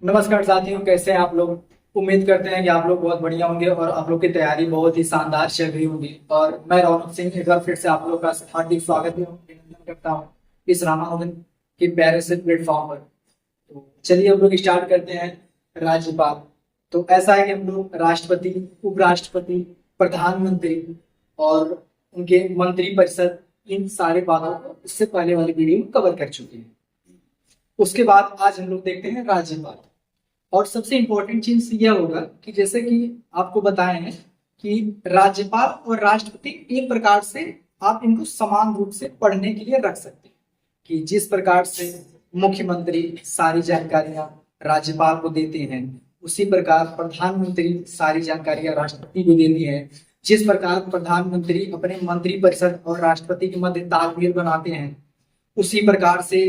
नमस्कार साथियों, कैसे हैं आप लोग। उम्मीद करते हैं कि आप लोग बहुत बढ़िया होंगे और आप लोग की तैयारी बहुत ही शानदार चल रही होगी। और मैं रौनक सिंह एक बार फिर से आप लोग का हार्दिक स्वागत एवं अभिनंदन करता हूँ इस रामानुजन के प्यारे से प्लेटफॉर्म पर। तो चलिए हम लोग स्टार्ट करते हैं। राज्यपाल। तो ऐसा है कि हम लोग राष्ट्रपति, उपराष्ट्रपति, प्रधानमंत्री और उनके मंत्री परिषद, इन सारे बातों को इससे पहले वाली वीडियो में कवर कर चुके हैं। उसके बाद आज हम लोग देखते हैं राज्यपाल। और सबसे इंपॉर्टेंट चीज यह होगा कि जैसे कि आपको बताए हैं कि राज्यपाल और राष्ट्रपति एक प्रकार से आप इनको समान रूप से पढ़ने के लिए रख सकते हैं कि जिस प्रकार से मुख्यमंत्री सारी जानकारियां राज्यपाल को देते हैं, उसी प्रकार प्रधानमंत्री सारी जानकारियां राष्ट्रपति को देती है। जिस प्रकार प्रधानमंत्री अपने मंत्री परिषद और राष्ट्रपति के मध्य तालमेल बनाते हैं, उसी प्रकार से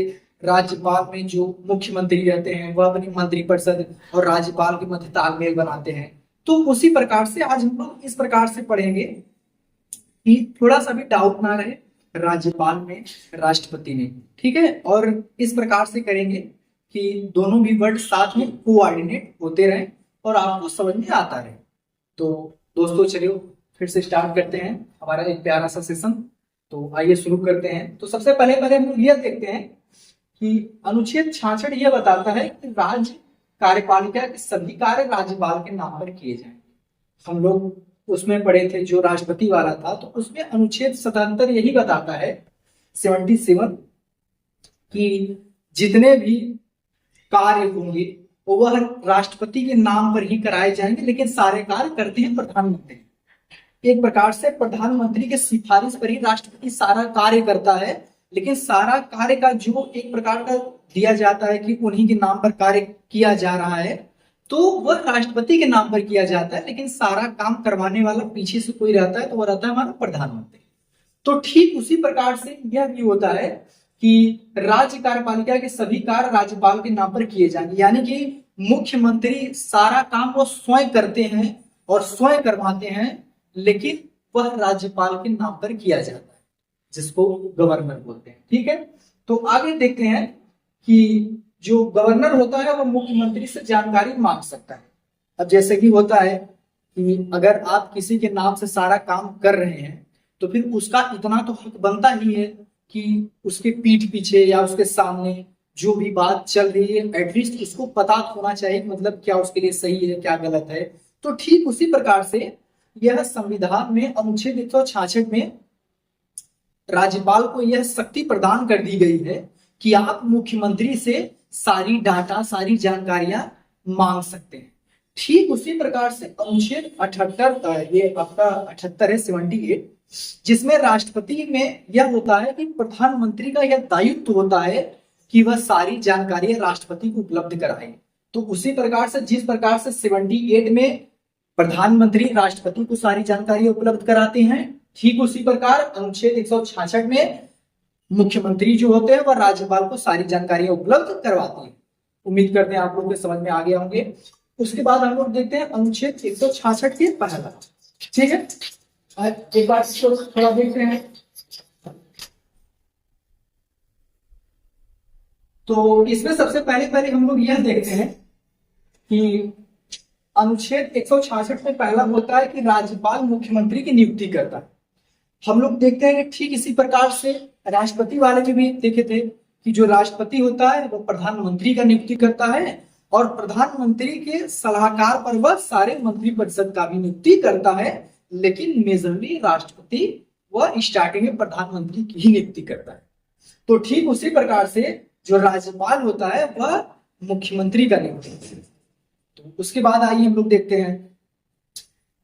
राज्यपाल में जो मुख्यमंत्री रहते हैं वह अपनी मंत्रिपरिषद और राज्यपाल के मध्य तालमेल बनाते हैं। तो उसी प्रकार से आज हम लोग इस प्रकार से पढ़ेंगे कि थोड़ा सा भी डाउट ना रहे राज्यपाल में, राष्ट्रपति में। ठीक है, और इस प्रकार से करेंगे कि दोनों भी वर्ड साथ में कोऑर्डिनेट होते रहे और आपको समझ में आता रहे। तो दोस्तों चलिए फिर से स्टार्ट करते हैं हमारा एक प्यारा सा सेशन। तो आइए शुरू करते हैं। तो सबसे पहले पहले हम लोग यह देखते हैं कि अनुच्छेद 66 यह बताता है कि राज्य कार्यपालिका के सभी कार्य राज्यपाल के नाम पर किए जाएंगे। हम लोग उसमें पढ़े थे जो राष्ट्रपति वाला था, तो उसमें अनुच्छेद 77 यही बताता है, 77, कि जितने भी कार्य होंगे वह राष्ट्रपति के नाम पर ही कराए जाएंगे, लेकिन सारे कार्य करते हैं प्रधानमंत्री। एक प्रकार से प्रधानमंत्री के सिफारिश पर ही राष्ट्रपति सारा कार्य करता है, लेकिन सारा कार्य का जो एक प्रकार का दिया जाता है कि उन्हीं के नाम पर कार्य किया जा रहा है, तो वह राष्ट्रपति के नाम पर किया जाता है, लेकिन सारा काम करवाने वाला पीछे से कोई रहता है, तो वह रहता है हमारा प्रधानमंत्री। तो ठीक उसी प्रकार से यह भी होता है कि राज्य कार्यपालिका के सभी कार्य राज्यपाल के नाम पर किए जाएंगे, यानी कि मुख्यमंत्री सारा काम वो स्वयं करते हैं और स्वयं करवाते हैं, लेकिन वह राज्यपाल के नाम पर किया जाता है, जिसको गवर्नर बोलते हैं। ठीक है, तो आगे देखते हैं कि जो गवर्नर होता है वह मुख्यमंत्री से जानकारी मांग सकता है। अब जैसे कि होता है कि अगर आप किसी के नाम से सारा काम कर रहे हैं, तो फिर उसका इतना तो हक बनता ही है कि उसके पीठ पीछे या उसके सामने जो भी बात चल रही है एटलीस्ट उसको पता होना चाहिए, मतलब क्या उसके लिए सही है क्या गलत है। तो ठीक उसी प्रकार से यह संविधान में अनुच्छेद 166 में राज्यपाल को यह शक्ति प्रदान कर दी गई है कि आप मुख्यमंत्री से सारी डाटा, सारी जानकारियां मांग सकते हैं। ठीक उसी प्रकार से अनुच्छेद 78, ये आपका 78 है, 78, जिसमें राष्ट्रपति में यह होता है कि प्रधानमंत्री का यह दायित्व होता है कि वह सारी जानकारियां राष्ट्रपति को उपलब्ध कराए। तो उसी प्रकार से जिस प्रकार से 78 में प्रधानमंत्री राष्ट्रपति को सारी जानकारी उपलब्ध कराते हैं, ठीक उसी प्रकार अनुच्छेद 166 में मुख्यमंत्री जो होते हैं वह राज्यपाल को सारी जानकारी उपलब्ध करवाते हैं। उम्मीद करते हैं आप लोग के समझ में आ गए होंगे। उसके बाद हम लोग देखते हैं अनुच्छेद 166 के पहला। ठीक है, एक बार थोड़ा देखते हैं। तो इसमें सबसे पहले पहले हम लोग यह देखते हैं कि अनुच्छेद 166 में पहला होता है कि राज्यपाल मुख्यमंत्री की नियुक्ति करता है। हम लोग देखते हैं कि ठीक इसी प्रकार से राष्ट्रपति वाले में भी देखे थे कि जो राष्ट्रपति होता है वो प्रधानमंत्री का नियुक्ति करता है और प्रधानमंत्री के सलाहकार पर वह सारे मंत्रिपरिषद का भी नियुक्ति करता है, लेकिन मेजरली राष्ट्रपति वह स्टार्टिंग में प्रधानमंत्री की ही नियुक्ति करता है। तो ठीक उसी प्रकार से जो राज्यपाल होता है वह मुख्यमंत्री का नियुक्ति। तो उसके बाद आइए हम लोग देखते हैं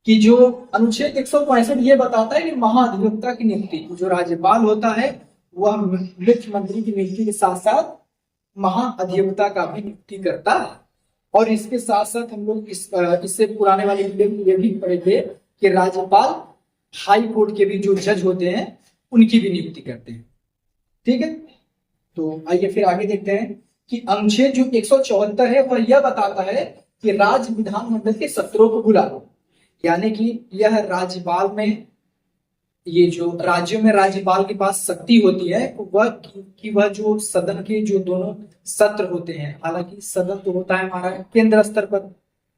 कि जो अनुच्छेद 165 ये बताता है कि महाधिवक्ता की नियुक्ति, जो राज्यपाल होता है वह मुख्यमंत्री की नियुक्ति के साथ साथ महाधिवक्ता का भी नियुक्ति करता है। और इसके साथ साथ हम लोग इससे पुराने वाले ये भी पढ़े थे कि राज्यपाल हाई कोर्ट के भी जो जज होते हैं उनकी भी नियुक्ति करते हैं। ठीक है, तो आइए फिर आगे देखते हैं कि अनुच्छेद जो 174 है वह यह बताता है कि राज्य विधानमंडल के सत्रों को बुला लो, यानी कि यह राज्यपाल में ये जो राज्यों में राज्यपाल के पास शक्ति होती है वह कि वह जो सदन के जो दोनों सत्र होते हैं, हालांकि सदन तो होता है हमारा केंद्र स्तर पर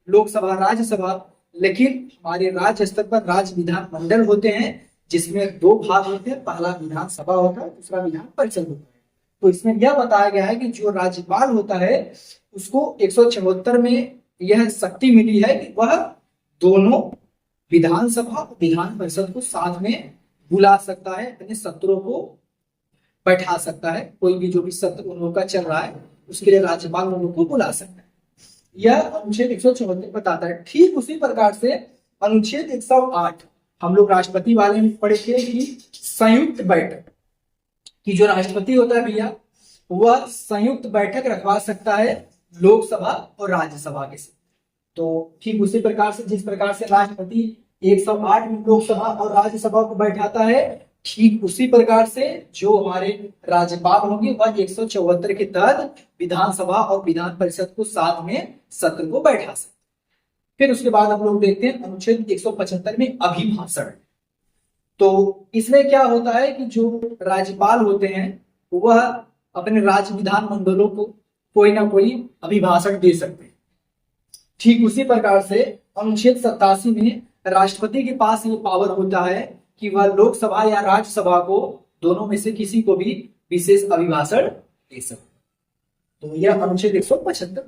लोकसभा राज्यसभा, लेकिन हमारे राज्य स्तर पर राज्य विधान मंडल होते हैं जिसमें दो भाग होते हैं, पहला विधानसभा होता है, दूसरा विधान परिषद होता है। तो इसमें यह बताया गया है कि जो राज्यपाल होता है उसको 174 में यह शक्ति मिली है कि वह दोनों विधानसभा और विधान परिषद को साथ में बुला सकता है, अपने सत्रों को बैठा सकता है। कोई भी जो भी सत्र उन लोगों का चल रहा है उसके लिए राज्यपाल उन लोगों को बुला सकता है। यह अनुच्छेद 174 बताता है। ठीक उसी प्रकार से अनुच्छेद 108 हम लोग राष्ट्रपति वाले में पढ़े थे कि संयुक्त बैठक कि जो राष्ट्रपति होता है भैया वह संयुक्त बैठक रखवा सकता है लोकसभा और राज्यसभा के साथ। तो ठीक उसी प्रकार से जिस प्रकार से राष्ट्रपति 108 में लोकसभा और राज्यसभा को बैठाता है, ठीक उसी प्रकार से जो हमारे राज्यपाल होंगे वह 174 के तहत विधानसभा और विधान परिषद को साथ में सत्र को बैठा सकते। फिर उसके बाद हम लोग देखते हैं अनुच्छेद 175 में अभिभाषण। तो इसमें क्या होता है कि जो राज्यपाल होते हैं वह अपने राज्य विधान मंडलों को कोई ना कोई अभिभाषण दे सकते हैं। ठीक उसी प्रकार से अनुच्छेद 87 में राष्ट्रपति के पास ये पावर होता है कि वह लोकसभा या राज्यसभा को दोनों में से किसी को भी विशेष अभिभाषण दे सकते। तो यह अनुच्छेद 175।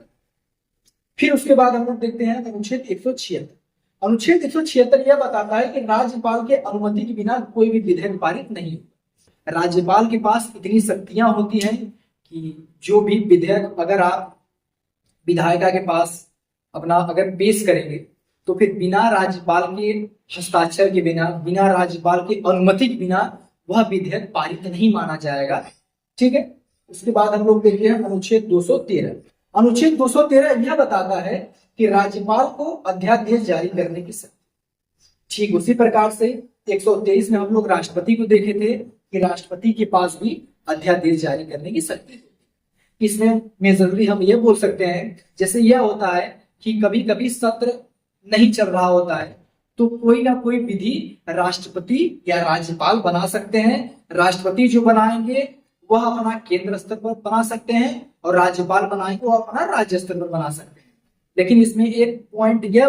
फिर उसके बाद हम लोग देखते हैं अनुच्छेद 176। अनुच्छेद 176 यह बताता है कि राज्यपाल के अनुमति के बिना कोई भी विधेयक पारित नहीं होता। राज्यपाल के पास इतनी शक्तियां होती हैं कि जो भी विधेयक अगर आप विधायिका के पास अपना अगर पेश करेंगे तो फिर बिना राज्यपाल के हस्ताक्षर के बिना, बिना राज्यपाल की अनुमति के बिना वह विधेयक पारित नहीं माना जाएगा। ठीक है। उसके बाद हम लोग देखते हैं अनुच्छेद 213। अनुच्छेद 213 यह बताता है कि राज्यपाल को अध्यादेश जारी करने की शक्ति। ठीक उसी प्रकार से 123 में हम लोग राष्ट्रपति को देखे थे कि राष्ट्रपति के पास भी अध्यादेश जारी करने की शक्ति। इसमें मेजरली हम ये बोल सकते हैं, जैसे यह होता है कि कभी कभी सत्र नहीं चल रहा होता है तो कोई ना कोई विधि राष्ट्रपति या राज्यपाल बना सकते हैं। राष्ट्रपति जो बनाएंगे वह अपना केंद्र स्तर पर बना सकते हैं और राज्यपाल बनाएंगे वो अपना राज्य स्तर पर बना सकते हैं। लेकिन इसमें एक पॉइंट यह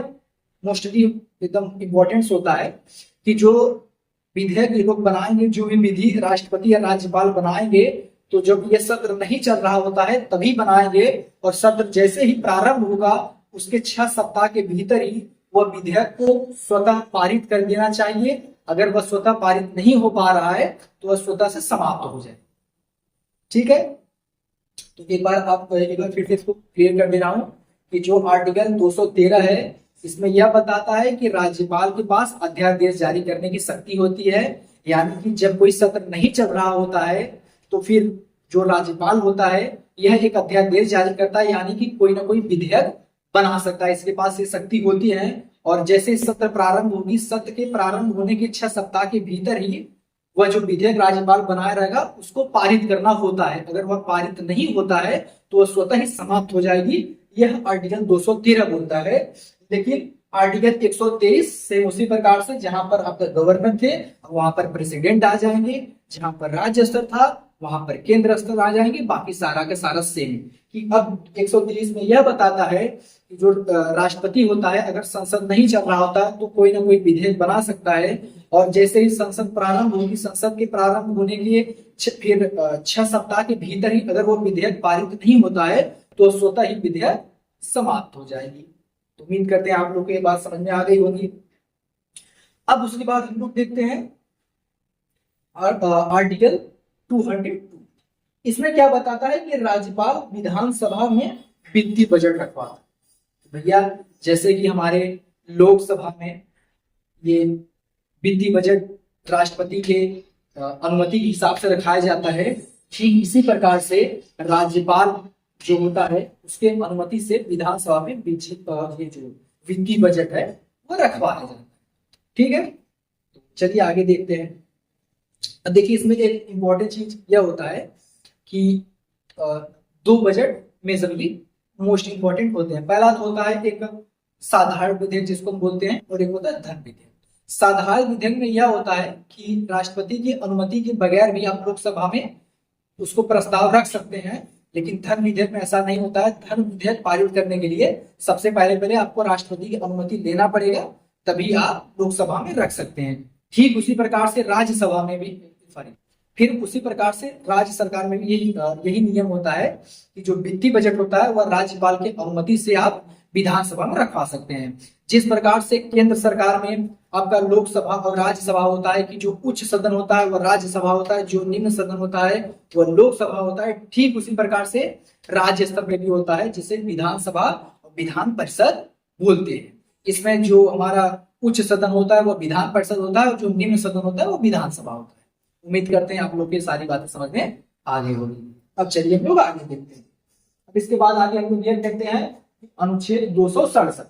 मोस्टली एकदम इम्पोर्टेंस होता है कि जो विधेयक ये लोग बनाएंगे, जो भी विधि राष्ट्रपति या राज्यपाल बनाएंगे, तो जब ये सत्र नहीं चल रहा होता है तभी बनाएंगे और सत्र जैसे ही प्रारंभ होगा उसके 6 सप्ताह के भीतर ही वह विधेयक को स्वतः पारित कर देना चाहिए। अगर वह स्वतः पारित नहीं हो पा रहा है तो वह स्वतः से समाप्त हो जाए। ठीक है। तो एक बार फिर से इसको क्लियर कर दे रहा हूं कि जो आर्टिकल 213 है इसमें यह बताता है कि राज्यपाल के पास अध्यादेश जारी करने की शक्ति होती है। यानी कि जब कोई सत्र नहीं चल रहा होता है तो फिर जो राज्यपाल होता है यह एक अध्यादेश जारी करता है, यानी कि कोई ना कोई विधेयक बना सकता है। इसके पास ये शक्ति होती है और जैसे सत्र प्रारंभ होगी, सत्र के प्रारंभ होने के 6 सप्ताह के भीतर ही वह जो विधेयक राज्यपाल बनाया रहेगा उसको पारित करना होता है। अगर वह पारित नहीं होता है तो वह स्वतः ही समाप्त हो जाएगी। यह आर्टिकल 213 बोलता है। लेकिन आर्टिकल 123 से उसी प्रकार से जहां पर आपका गवर्नर थे वहां पर प्रेसिडेंट आ जाएंगे, जहां पर राज्य स्तर था वहां पर केंद्र स्तर आ जाएंगे, बाकी सारा का सारा सेम। कि अब 130 में यह बताता है कि जो राष्ट्रपति होता है अगर संसद नहीं चल रहा होता तो कोई ना कोई विधेयक बना सकता है और जैसे ही संसद प्रारंभ होगी, संसद के प्रारंभ होने के फिर 6 सप्ताह के भीतर ही अगर वो विधेयक पारित नहीं होता है तो स्वतः ही विधेयक समाप्त हो जाएगी। तो उम्मीद करते हैं आप लोग को ये बात समझ में आ गई होगी। अब उसके बाद हम लोग देखते हैं आर्टिकल 202। इसमें क्या बताता है कि राज्यपाल विधानसभा में वित्तीय बजट रखवाता है। भैया जैसे कि हमारे लोकसभा में ये वित्तीय बजट राष्ट्रपति के अनुमति के हिसाब से रखाया जाता है, ठीक इसी प्रकार से राज्यपाल जो होता है उसके अनुमति से विधानसभा में ये जो वित्तीय बजट है वो रखवाया जाता है। ठीक है। चलिए आगे देखते हैं। अब देखिए इसमें एक इम्पोर्टेंट चीज यह होता है कि 2 बजट मेजरली मोस्ट इंपॉर्टेंट होते हैं। पहला तो होता है एक साधारण विधेयक जिसको हम बोलते हैं और एक होता है धन विधेयक। साधारण विधेयक में यह होता है कि राष्ट्रपति की अनुमति के बगैर भी आप लोकसभा में उसको प्रस्ताव रख सकते हैं, लेकिन धर्म विधेयक में ऐसा नहीं होता है। धर्म विधेयक पारित करने के लिए सबसे पहले आपको राष्ट्रपति की अनुमति लेना पड़ेगा, तभी आप लोकसभा में रख सकते हैं। ठीक उसी प्रकार से राज्यसभा में भी, सॉरी, फिर उसी प्रकार से राज्य सरकार में भी यही नियम होता है कि जो वित्तीय बजट होता है वह राज्यपाल की अनुमति से आप विधानसभा में रखवा सकते हैं। जिस प्रकार से केंद्र सरकार में आपका लोकसभा और राज्यसभा होता है कि जो उच्च सदन होता है वह राज्यसभा होता है, जो निम्न सदन होता है वह लोकसभा होता है, ठीक उसी प्रकार से राज्य स्तर पर भी होता है, जिसे विधानसभा और विधान परिषद बोलते हैं। इसमें जो हमारा उच्च सदन होता है वह विधान परिषद होता है और जो निम्न सदन होता है वो विधानसभा होता है। उम्मीद करते हैं आप लोग की सारी बातें समझ में आ गई होगी। अब चलिए हम लोग आगे देखते हैं। अब इसके बाद आगे हम लोग ये देखते हैं अनुच्छेद 267।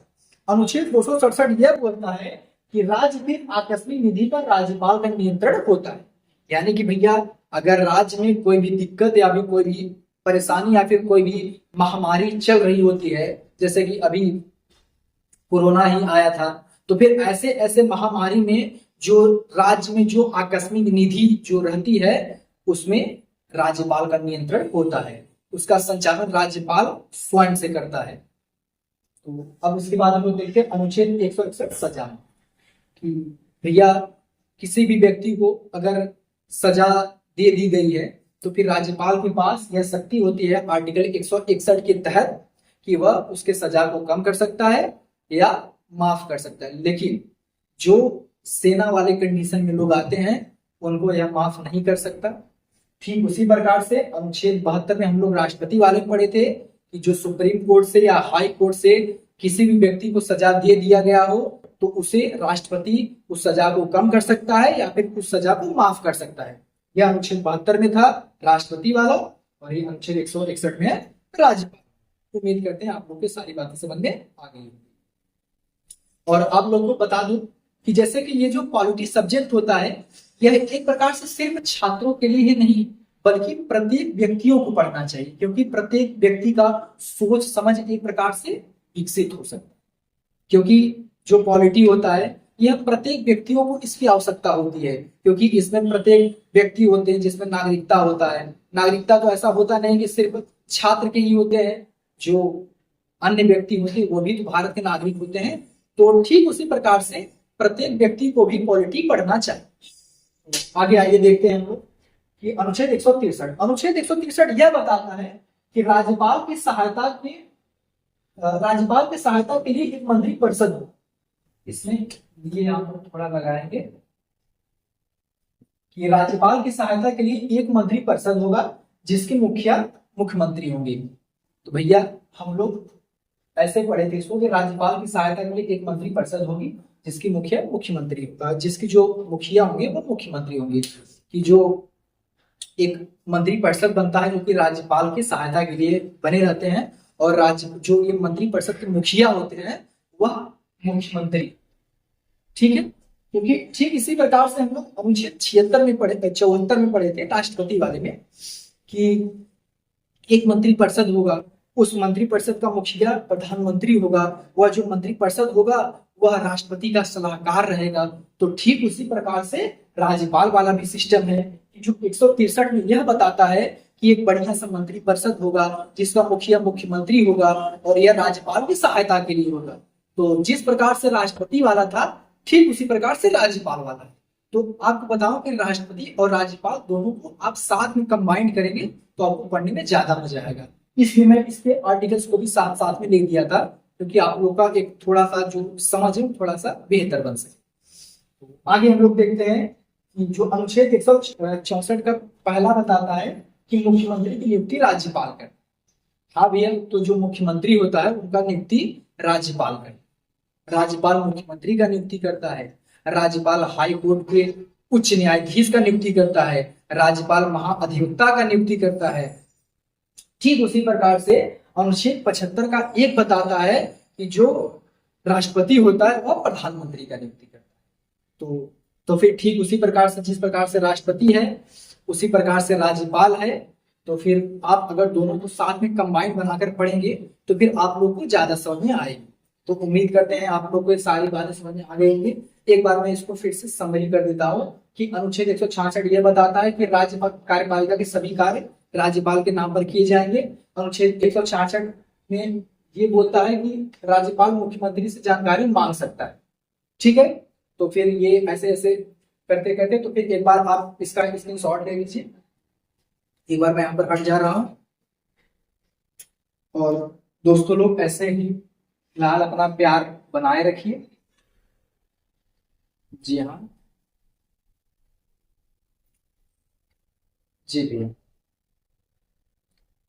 अनुच्छेद 267 यह बोलता है कि राज्य में आकस्मिक निधि पर राज्यपाल का नियंत्रण होता है। यानी कि भैया अगर राज्य में कोई भी दिक्कत या फिर कोई भी परेशानी या फिर कोई भी महामारी चल रही होती है, जैसे कि अभी कोरोना ही आया था, तो फिर ऐसे ऐसे महामारी में जो राज्य में जो आकस्मिक निधि जो रहती है उसमें राज्यपाल का नियंत्रण होता है, उसका संचालन राज्यपाल स्वयं से करता है। तो अब इसके बाद हम लोग देखते हैं अनुच्छेद 161 सजा, कि भैया किसी भी व्यक्ति को अगर सजा दे दी गई है तो फिर राज्यपाल के पास यह शक्ति होती है आर्टिकल 161 के तहत कि वह उसके सजा को कम कर सकता है या माफ कर सकता है। लेकिन जो सेना वाले कंडीशन में लोग आते हैं उनको यह माफ नहीं कर सकता। ठीक उसी प्रकार से अनुच्छेद 72 में हम लोग राष्ट्रपति वाले पढ़े थे कि जो सुप्रीम कोर्ट से या हाई कोर्ट से किसी भी व्यक्ति को सजा दे दिया गया हो तो उसे राष्ट्रपति उस सजा को कम कर सकता है या फिर उस सजा को माफ कर सकता है। यह अनुच्छेद 72 में था राष्ट्रपति वाला और ये अनुच्छेद 161 में है राज्यपाल। उम्मीद करते हैं आप लोग की सारी बातें समझ में आ गई। और आप लोगों को बता दूं कि जैसे कि ये जो पॉलिटी सब्जेक्ट होता है यह एक प्रकार से सिर्फ छात्रों के लिए ही नहीं बल्कि प्रत्येक व्यक्तियों को पढ़ना चाहिए, क्योंकि प्रत्येक व्यक्ति का सोच समझ एक प्रकार से विकसित हो सकता है। क्योंकि जो पॉलिटी होता है यह प्रत्येक व्यक्तियों को इसकी आवश्यकता होती है, क्योंकि इसमें प्रत्येक व्यक्ति होते हैं जिसमें नागरिकता होता है। नागरिकता तो ऐसा होता नहीं कि सिर्फ छात्र के ही होते हैं, जो अन्य व्यक्ति होते हैं वो भी तो भारत के नागरिक होते हैं। तो ठीक उसी प्रकार से प्रत्येक व्यक्ति को भी पॉलिटी पढ़ना चाहिए। आगे आइए देखते हैं हम लोग कि अनुच्छेद 163 यह बताता है कि राज्यपाल की सहायता के लिए एक मंत्री परिषद हो। इसमें ये आप लोग थोड़ा लगाएंगे कि राज्यपाल की सहायता के लिए एक मंत्री परिषद होगा जिसके मुखिया मुख्यमंत्री होंगे। तो भैया हम लोग ऐसे पढ़े थे इसको कि राज्यपाल की सहायता के लिए एक मंत्री परिषद होगी जिसकी मुखिया मुख्यमंत्री होगा, जिसकी जो मुखिया होंगे वो मुख्यमंत्री होंगे। कि जो एक मंत्री परिषद बनता है जो कि राज्यपाल की सहायता के लिए बने रहते हैं और राज्य जो ये मंत्री परिषद के मुखिया होते हैं वह मुख्यमंत्री। ठीक है, क्योंकि ठीक इसी प्रकार से हम लोग अनुच्छेद 74 में पढ़े थे राष्ट्रपति वाले में कि एक मंत्री परिषद होगा, उस मंत्री परिषद का मुखिया प्रधानमंत्री होगा, वह जो मंत्री परिषद होगा वह राष्ट्रपति का सलाहकार रहेगा। तो ठीक उसी प्रकार से राज्यपाल वाला भी सिस्टम है कि जो 163 में यह बताता है कि एक बढ़िया सा मंत्री परिषद होगा जिसका मुखिया मुख्यमंत्री होगा और यह राज्यपाल की सहायता के लिए होगा। तो जिस प्रकार से राष्ट्रपति वाला था ठीक उसी प्रकार से राज्यपाल वाला है। तो आपको बताओ कि राष्ट्रपति और राज्यपाल दोनों को आप साथ में कंबाइंड करेंगे तो आपको पढ़ने में ज्यादा मजा आएगा। इसलिए मैं इसके आर्टिकल्स को भी साथ साथ में लिख दिया था क्योंकि आप लोग का एक थोड़ा सा जो समझ है थोड़ा सा बेहतर बन सके। आगे हम लोग देखते हैं कि जो अनुच्छेद 164 का पहला बताता है कि मुख्यमंत्री की नियुक्ति राज्यपाल करे। हाँ भैया, तो जो मुख्यमंत्री होता है उनका नियुक्ति राज्यपाल करे। राज्यपाल मुख्यमंत्री का नियुक्ति करता है, राज्यपाल हाई कोर्ट के उच्च न्यायाधीश का नियुक्ति करता है, राज्यपाल महाअधिवक्ता का नियुक्ति करता है। ठीक उसी प्रकार से अनुच्छेद 75 का एक बताता है कि जो राष्ट्रपति होता है वह प्रधानमंत्री का नियुक्ति करता है। तो फिर ठीक उसी प्रकार से जिस प्रकार से राष्ट्रपति है उसी प्रकार से राज्यपाल है। तो फिर आप अगर दोनों को साथ में कंबाइंड बनाकर पढ़ेंगे तो फिर आप लोग को ज्यादा समझ में आएगी। तो उम्मीद करते हैं आप लोग को ये सारी बातें समझ में आ गई होंगी। एक बार मैं इसको फिर से समरी कर देता हूँ कि अनुच्छेद 166 ये बताता है कि राज्य कार्यपालिका के सभी कार्य राज्यपाल के नाम पर किए जाएंगे। अनुच्छेद 166 में ये बोलता है कि राज्यपाल मुख्यमंत्री से जानकारी मांग सकता है। ठीक है, तो फिर ये ऐसे ऐसे करते करते, तो फिर एक बार आप इसका स्क्रीनशॉट ले लीजिए। एक बार मैं यहाँ पर हट जा रहा हूँ। और दोस्तों लोग ऐसे ही फिलहाल अपना प्यार बनाए रखिए। जी हाँ, जी भैया,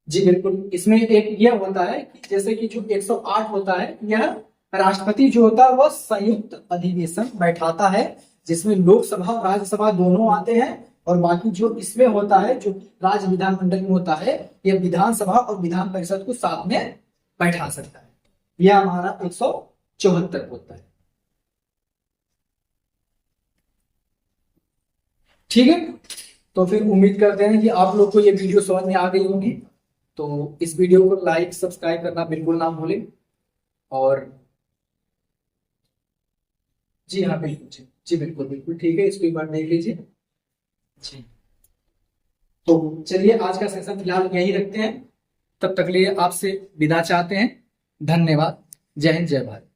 जी बिल्कुल। इसमें एक यह होता है कि जैसे कि जो 108 होता है, यह राष्ट्रपति जो होता है वह संयुक्त अधिवेशन बैठाता है, जिसमें लोकसभा और राज्यसभा दोनों आते हैं। और बाकी जो इसमें होता है, जो राज्य विधानमंडल में होता है, यह विधानसभा और विधान परिषद को साथ में बैठा सकता है। यह हमारा 174 होता है। ठीक है, तो फिर उम्मीद करते हैं कि आप लोग को ये वीडियो समझ में आ गई होगी। तो इस वीडियो को लाइक सब्सक्राइब करना बिल्कुल ना भूलें। और जी हाँ बिल्कुल, जी जी बिल्कुल बिल्कुल, ठीक है, इसको एक बार देख लीजिए। जी, तो चलिए आज का सेशन फिलहाल यही रखते हैं। तब तक लिए आपसे विदा चाहते हैं। धन्यवाद। जय हिंद, जय भारत।